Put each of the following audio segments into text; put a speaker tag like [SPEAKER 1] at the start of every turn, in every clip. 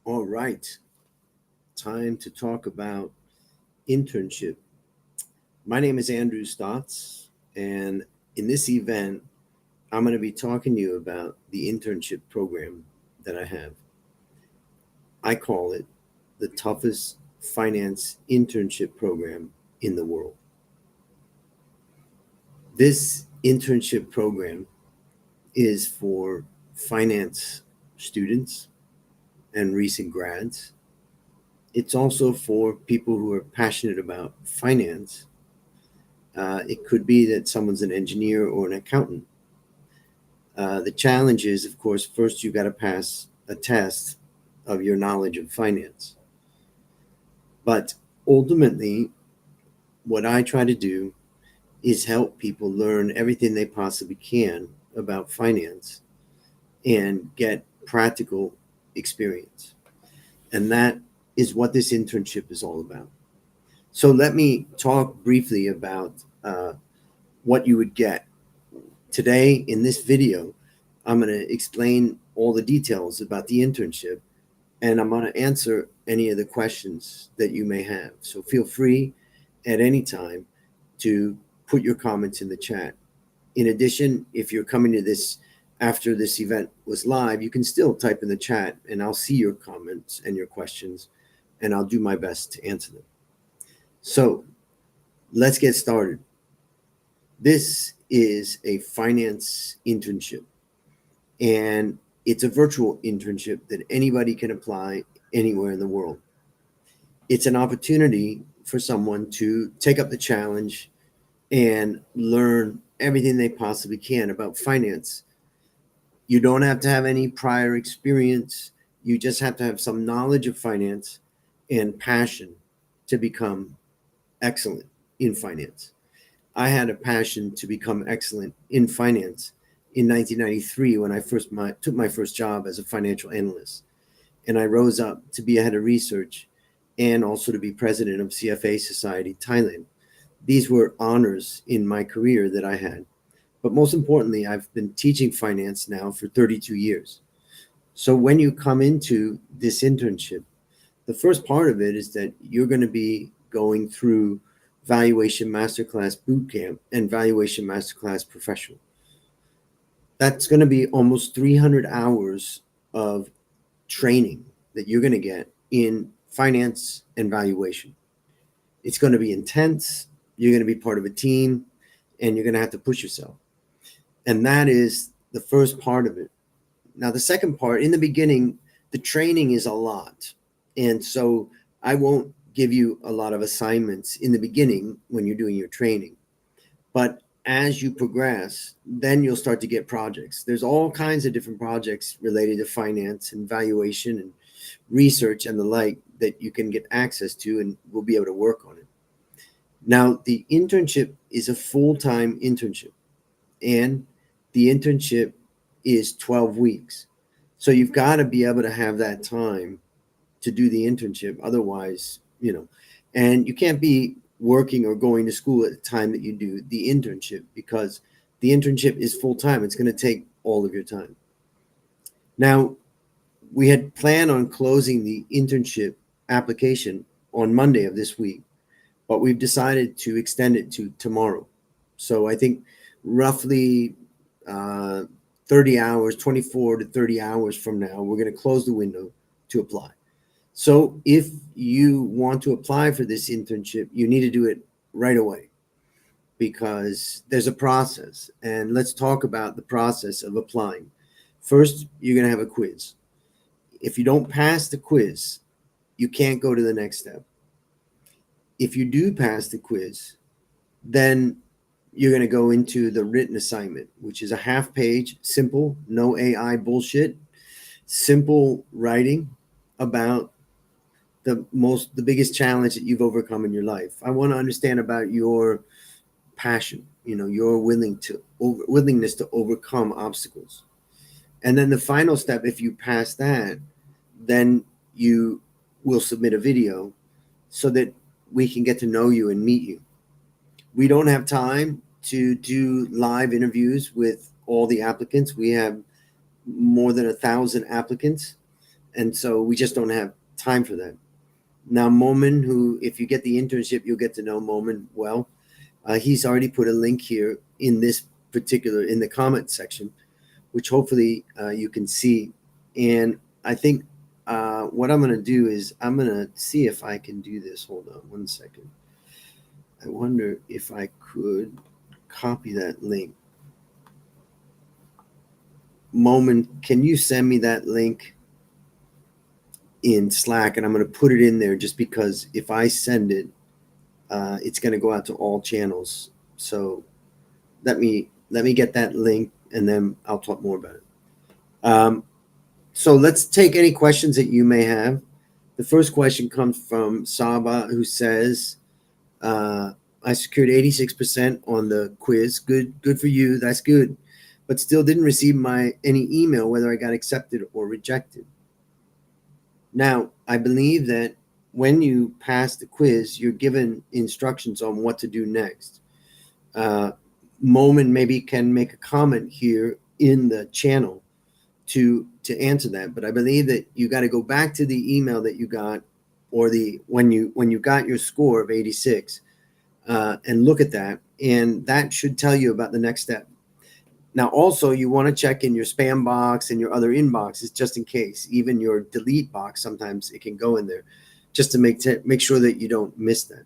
[SPEAKER 1] All right, time to talk about internship. My name is Andrew Stotz, and in this event, I'm going to be talking to you about the internship program that I have. I call it the toughest finance internship program in the world. This internship program is for finance students and recent grads. It's also for people who are passionate about finance. It could be that someone's an engineer or an accountant. The challenge is, of course, first you got to pass a test of your knowledge of finance. But ultimately, what I try to do is help people learn everything they possibly can about finance and get practical experience. And that is what this internship is all about. So let me talk briefly about what you would get. Today in this video, I'm going to explain all the details about the internship, and I'm going to answer any of the questions that you may have. So feel free at any time to put your comments in the chat. In addition, if you're coming to this after this event was live, you can still type in the chat and I'll see your comments and your questions, and I'll do my best to answer them. So let's get started. This is a finance internship, and it's a virtual internship that anybody can apply anywhere in the world. It's an opportunity for someone to take up the challenge and learn everything they possibly can about finance. You don't have to have any prior experience. You just have to have some knowledge of finance and passion to become excellent in finance. I had a passion to become excellent in finance in 1993 when I took my first job as a financial analyst. And I rose up to be a head of research and also to be president of CFA Society Thailand. These were honors in my career that I had. But most importantly, I've been teaching finance now for 32 years. So when you come into this internship, the first part of it is that you're going to be going through Valuation Masterclass Bootcamp and Valuation Masterclass Professional. That's going to be almost 300 hours of training that you're going to get in finance and valuation. It's going to be intense. You're going to be part of a team, and you're going to have to push yourself. And that is the first part of it. Now, the second part, in the beginning, the training is a lot. And so I won't give you a lot of assignments in the beginning when you're doing your training. But as you progress, then you'll start to get projects. There's all kinds of different projects related to finance and valuation and research and the like that you can get access to, and we'll be able to work on it. Now, the internship is a full-time internship, and the internship is 12 weeks. So you've got to be able to have that time to do the internship. Otherwise, and you can't be working or going to school at the time that you do the internship, because the internship is full-time. It's going to take all of your time. Now, we had planned on closing the internship application on Monday of this week, but we've decided to extend it to tomorrow. So I think roughly 30 hours, 24 to 30 hours from now, we're going to close the window to apply. So if you want to apply for this internship, you need to do it right away, because there's a process. And let's talk about the process of applying. First, you're going to have a quiz. If you don't pass the quiz, you can't go to the next step. If you do pass the quiz, then you're going to go into the written assignment, which is a half-page, simple, no AI bullshit, simple writing about the biggest challenge that you've overcome in your life. I want to understand about your passion, your willingness to overcome obstacles. And then the final step, if you pass that, then you will submit a video so that we can get to know you and meet you. We don't have time to do live interviews with all the applicants. We have more than 1,000 applicants, And so we just don't have time for that. Now, Momin, who, if you get the internship, you'll get to know Momin well. He's already put a link here in this particular, in the comment section, which hopefully you can see. And I think what I'm going to do is I'm going to see if I can do this. Hold on one second. I wonder if I could copy that link. Momin, can you send me that link in Slack? And I'm going to put it in there just because if I send it, it's going to go out to all channels. So let me get that link, and then I'll talk more about it. So let's take any questions that you may have. The first question comes from Saba, who says, I secured 86% on the quiz. Good for you. That's good. But still didn't receive any email whether I got accepted or rejected. Now, I believe that when you pass the quiz, you're given instructions on what to do next. Momin maybe can make a comment here in the channel to answer that, but I believe that you got to go back to the email that you got, or when you got your score of 86, and look at that, and that should tell you about the next step. Now, also, you want to check in your spam box and your other inboxes just in case. Even your delete box, sometimes it can go in there, just to make sure that you don't miss that.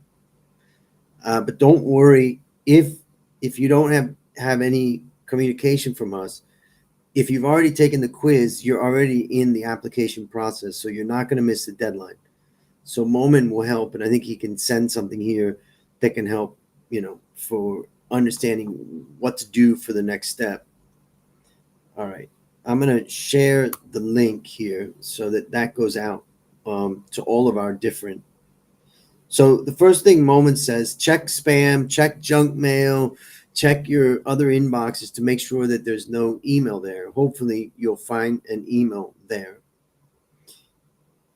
[SPEAKER 1] But don't worry if you don't have any communication from us. If you've already taken the quiz, you're already in the application process, so you're not going to miss the deadline. So Momin will help, and I think he can send something here that can help, for understanding what to do for the next step. All right. I'm going to share the link here so that goes out to all of our different. So the first thing Momin says, check spam, check junk mail, check your other inboxes to make sure that there's no email there. Hopefully you'll find an email there.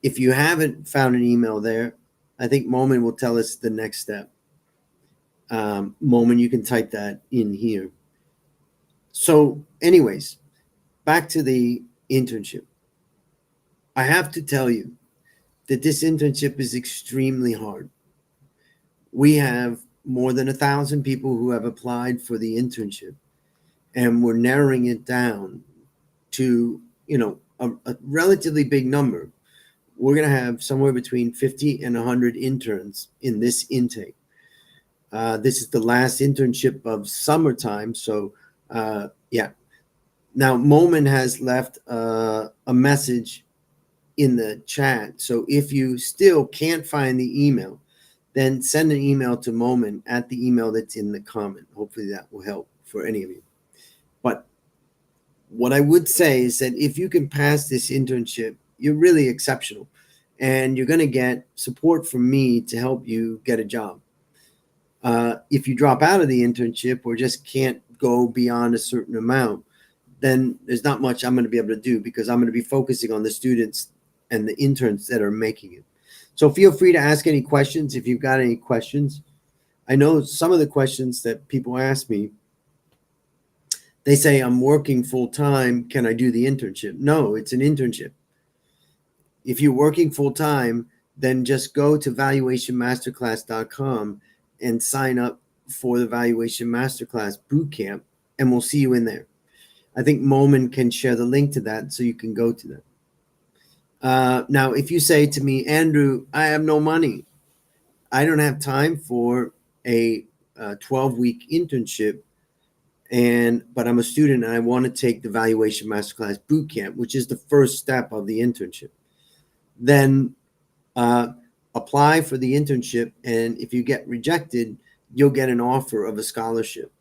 [SPEAKER 1] If you haven't found an email there, I think Momin will tell us the next step. Momin, you can type that in here. So anyways, back to the internship. I have to tell you that this internship is extremely hard. We have more than 1,000 people who have applied for the internship, and we're narrowing it down to, a relatively big number. We're going to have somewhere between 50 and 100 interns in this intake. This is the last internship of summertime. So, yeah. Now, Momin has left a message in the chat. So if you still can't find the email, then send an email to Momin at the email that's in the comment. Hopefully that will help for any of you. But what I would say is that if you can pass this internship, you're really exceptional, and you're going to get support from me to help you get a job. If you drop out of the internship or just can't go beyond a certain amount, then there's not much I'm going to be able to do, because I'm going to be focusing on the students and the interns that are making it. So feel free to ask any questions if you've got any questions. I know some of the questions that people ask me, they say, I'm working full time. Can I do the internship? No, it's an internship. If you're working full time, then just go to valuationmasterclass.com and sign up for the Valuation Masterclass Bootcamp, and we'll see you in there. I think Momin can share the link to that so you can go to that. Now, if you say to me, Andrew, I have no money, I don't have time for a 12-week internship, but I'm a student and I want to take the Valuation Masterclass Bootcamp, which is the first step of the internship, then apply for the internship. And if you get rejected, you'll get an offer of a scholarship.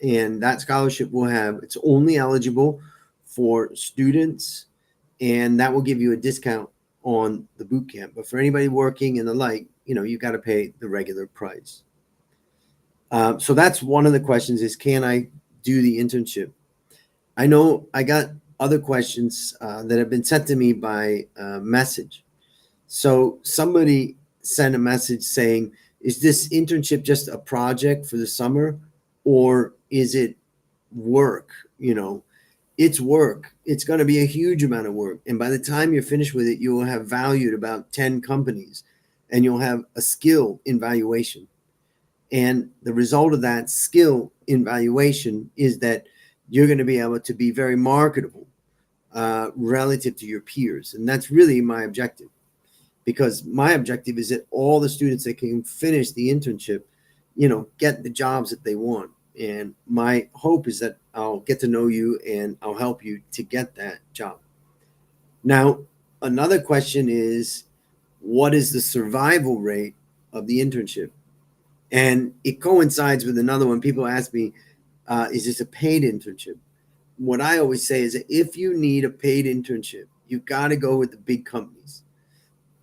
[SPEAKER 1] And that scholarship it's only eligible for students, and that will give you a discount on the boot camp. But for anybody working and the like, you got to pay the regular price. So that's one of the questions is, can I do the internship? I know I got other questions that have been sent to me by message. So somebody sent a message saying, is this internship just a project for the summer, or is it work? It's work. It's going to be a huge amount of work. And by the time you're finished with it, you will have valued about 10 companies and you'll have a skill in valuation. And the result of that skill in valuation is that you're going to be able to be very marketable relative to your peers. And that's really my objective, because my objective is that all the students that can finish the internship, get the jobs that they want. And my hope is that I'll get to know you and I'll help you to get that job. Now, another question is, what is the survival rate of the internship? And it coincides with another one. People ask me, is this a paid internship? What I always say is that if you need a paid internship, you've got to go with the big companies.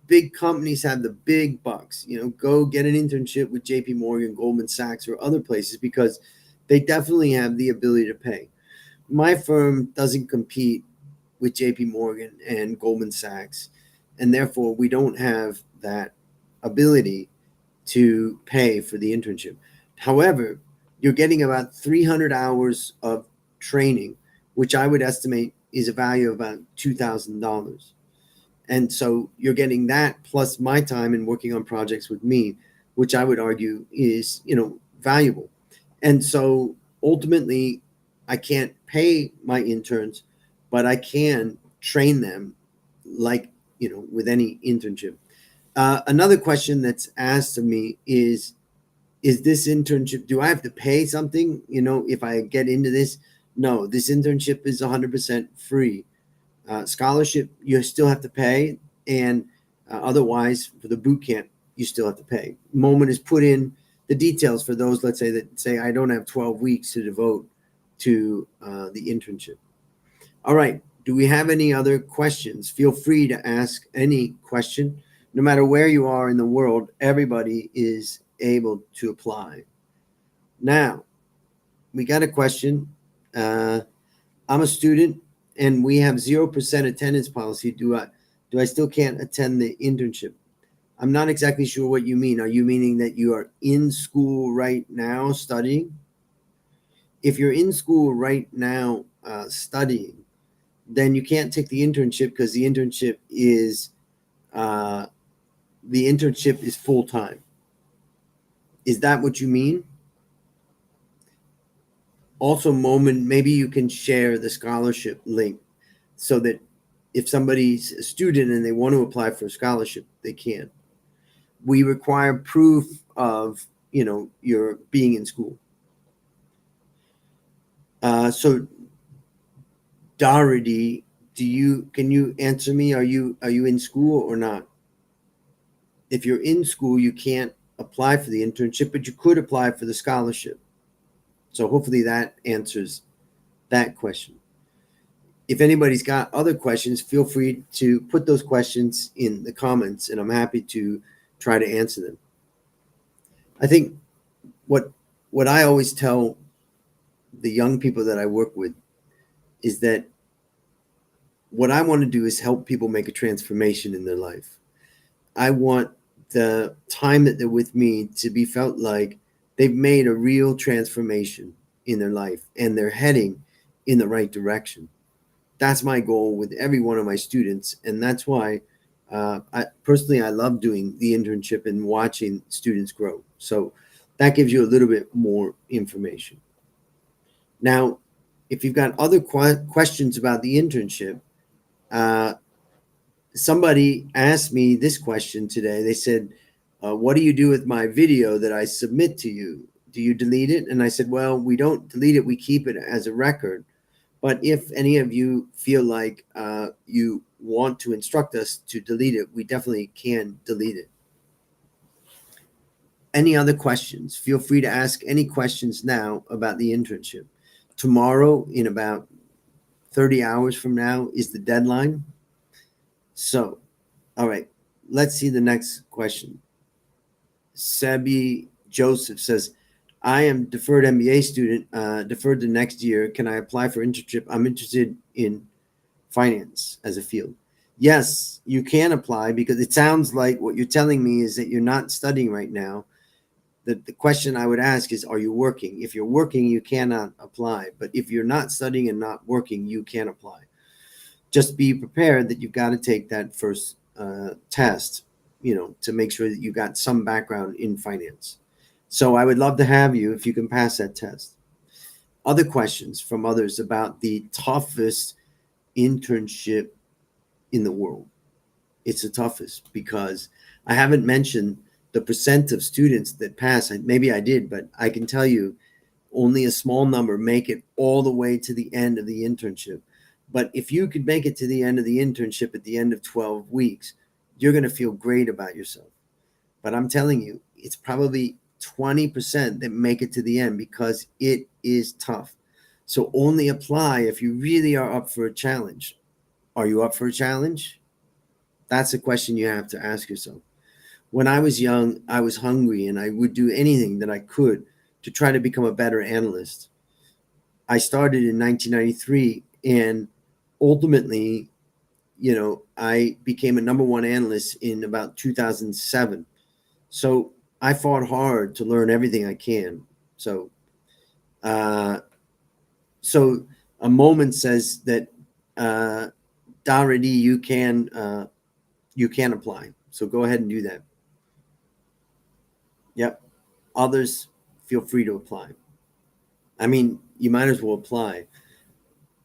[SPEAKER 1] Big companies have the big bucks. Go get an internship with JP Morgan, Goldman Sachs, or other places, because they definitely have the ability to pay. My firm doesn't compete with JP Morgan and Goldman Sachs, and therefore we don't have that ability to pay for the internship. However, you're getting about 300 hours of training, which I would estimate is a value of about $2,000. And so you're getting that plus my time and working on projects with me, which I would argue is, valuable. And so ultimately, I can't pay my interns, but I can train them like, with any internship. Another question that's asked of me is this internship, do I have to pay something, if I get into this? No, this internship is 100% free. Scholarship, you still have to pay, and otherwise, for the boot camp, you still have to pay. Moment is put in the details for those, let's say, that say, I don't have 12 weeks to devote to the internship. All right. Do we have any other questions? Feel free to ask any question. No matter where you are in the world, everybody is able to apply. Now, we got a question. I'm a student and we have 0% attendance policy. Do I still can't attend the internship? I'm not exactly sure what you mean. Are you meaning that you are in school right now studying? If you're in school right now studying, then you can't take the internship, because the internship is full time. Is that what you mean? Also, Moment, maybe you can share the scholarship link so that if somebody's a student and they want to apply for a scholarship, they can. We require proof of, your being in school. So Doherty, can you answer me? Are you in school or not? If you're in school, you can't apply for the internship, but you could apply for the scholarship. So hopefully that answers that question. If anybody's got other questions, feel free to put those questions in the comments, and I'm happy to try to answer them. I think what I always tell the young people that I work with is that what I want to do is help people make a transformation in their life. I want the time that they're with me to be felt like they've made a real transformation in their life and they're heading in the right direction. That's my goal with every one of my students. And that's why I love doing the internship and watching students grow. So that gives you a little bit more information. Now, if you've got other questions about the internship, somebody asked me this question today. They said, what do you do with my video that I submit to you? Do you delete it? And I said, well, we don't delete it. We keep it as a record. But if any of you feel like you want to instruct us to delete it, we definitely can delete it. Any other questions? Feel free to ask any questions now about the internship. Tomorrow, in about 30 hours from now, is the deadline. So, all right, let's see the next question. Sebi Joseph says, I am deferred MBA student, deferred to next year. Can I apply for internship? I'm interested in finance as a field. Yes, you can apply, because it sounds like what you're telling me is that you're not studying right now. The question I would ask is, are you working? If you're working, you cannot apply. But if you're not studying and not working, you can apply. Just be prepared that you've got to take that first test, to make sure that you got some background in finance. So I would love to have you if you can pass that test. Other questions from others about the toughest internship in the world. It's the toughest because I haven't mentioned the percent of students that pass. Maybe I did, but I can tell you only a small number make it all the way to the end of the internship. But if you could make it to the end of the internship at the end of 12 weeks, you're going to feel great about yourself. But I'm telling you, it's probably 20% that make it to the end because it is tough. So only apply if you really are up for a challenge. Are you up for a challenge? That's a question you have to ask yourself. When I was young, I was hungry and I would do anything that I could to try to become a better analyst. I started in 1993 and ultimately, I became a number one analyst in about 2007. So I fought hard to learn everything I can. So, uh, so a moment says that already you can apply. So go ahead and do that. Yep. Others, feel free to apply. I mean, you might as well apply.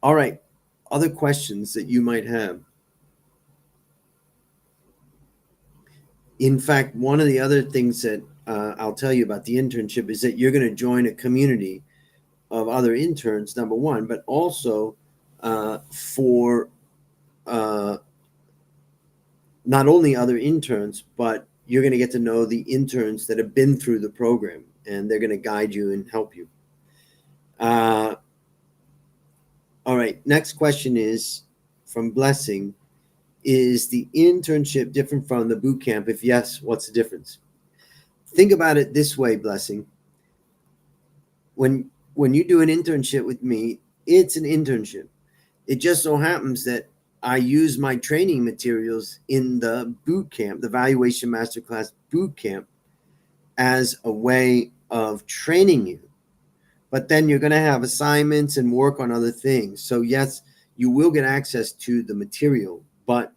[SPEAKER 1] All right. Other questions that you might have. In fact, one of the other things that I'll tell you about the internship is that you're going to join a community of other interns, number one, but also for not only other interns, but you're going to get to know the interns that have been through the program, and they're going to guide you and help you. All right. Next question is from Blessing. Is the internship different from the boot camp? If yes, what's the difference? Think about it this way, Blessing. When you do an internship with me, it's an internship. It just so happens that I use my training materials in the boot camp, the Valuation Masterclass boot camp, as a way of training you. But then you're going to have assignments and work on other things. So yes, you will get access to the material, but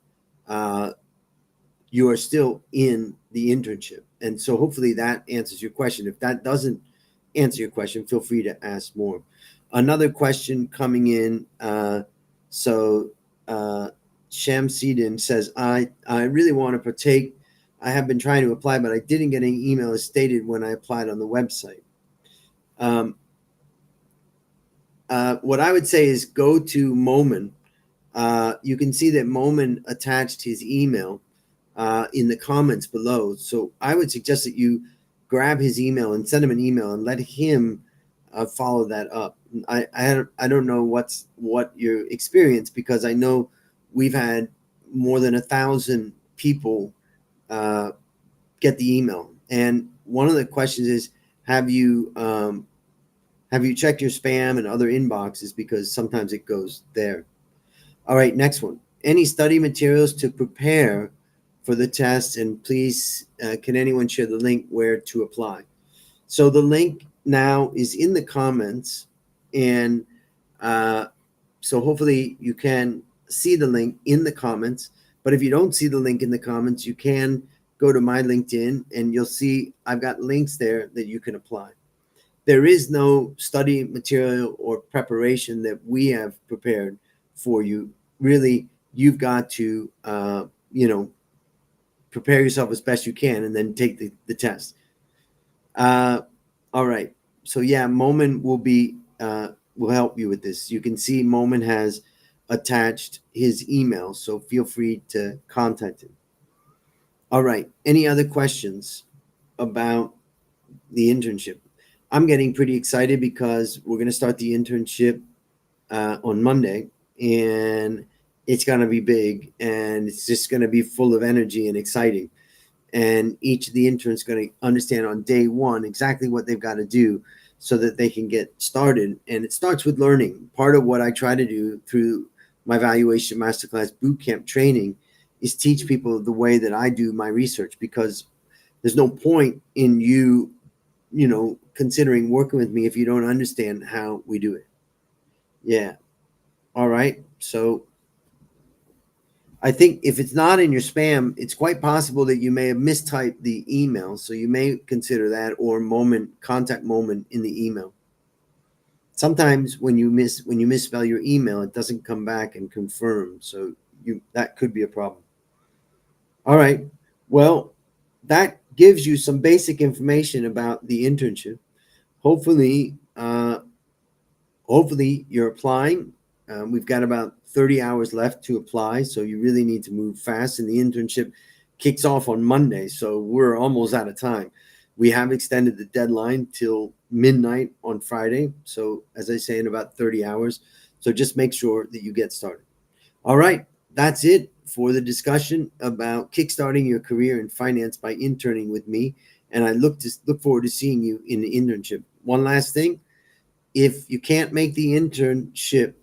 [SPEAKER 1] you are still in the internship. And so hopefully that answers your question. If that doesn't answer your question, feel free to ask more. Another question coming in. Shamsidin says, I really want to partake. I have been trying to apply, but I didn't get an email as stated when I applied on the website. What I would say is go to Momin. You can see that Momin attached his email in the comments below. So I would suggest that you grab his email and send him an email and let him follow that up. I don't know what your experience, because I know we've had more than 1,000 people get the email. And one of the questions is, have you checked your spam and other inboxes, because sometimes it goes there. All right, next one. Any study materials to prepare for the test? And please, can anyone share the link where to apply? So the link now is in the comments, and so hopefully you can see the link in the comments. But if you don't see the link in the comments, you can go to my LinkedIn and you'll see I've got links there that you can apply. There is no study material or preparation that we have prepared for you. Really, you've got to, prepare yourself as best you can and then take the test. All right. So yeah, Momin will help you with this. You can see Momin has attached his email, so feel free to contact him. All right. Any other questions about the internship? I'm getting pretty excited because we're going to start the internship on Monday, and it's going to be big, and it's just going to be full of energy and exciting. And each of the interns is going to understand on day one exactly what they've got to do so that they can get started. And it starts with learning. Part of what I try to do through my Valuation Masterclass Bootcamp training is teach people the way that I do my research, because there's no point in you considering working with me if you don't understand how we do it. Yeah. All right. So I think if it's not in your spam, it's quite possible that you may have mistyped the email. So you may consider that, or contact moment in the email. Sometimes when you misspell your email, it doesn't come back and confirm. So that could be a problem. All right. Well, that gives you some basic information about the internship. Hopefully, you're applying. We've got about 30 hours left to apply, so you really need to move fast. And the internship kicks off on Monday, so we're almost out of time. We have extended the deadline till midnight on Friday. So, as I say, in about 30 hours. So just make sure that you get started. All right, that's it for the discussion about kickstarting your career in finance by interning with me. And I look forward to seeing you in the internship. One last thing, if you can't make the internship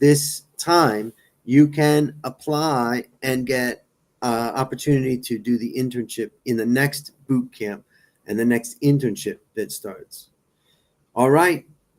[SPEAKER 1] this time, you can apply and get opportunity to do the internship in the next boot camp and the next internship that starts. All right.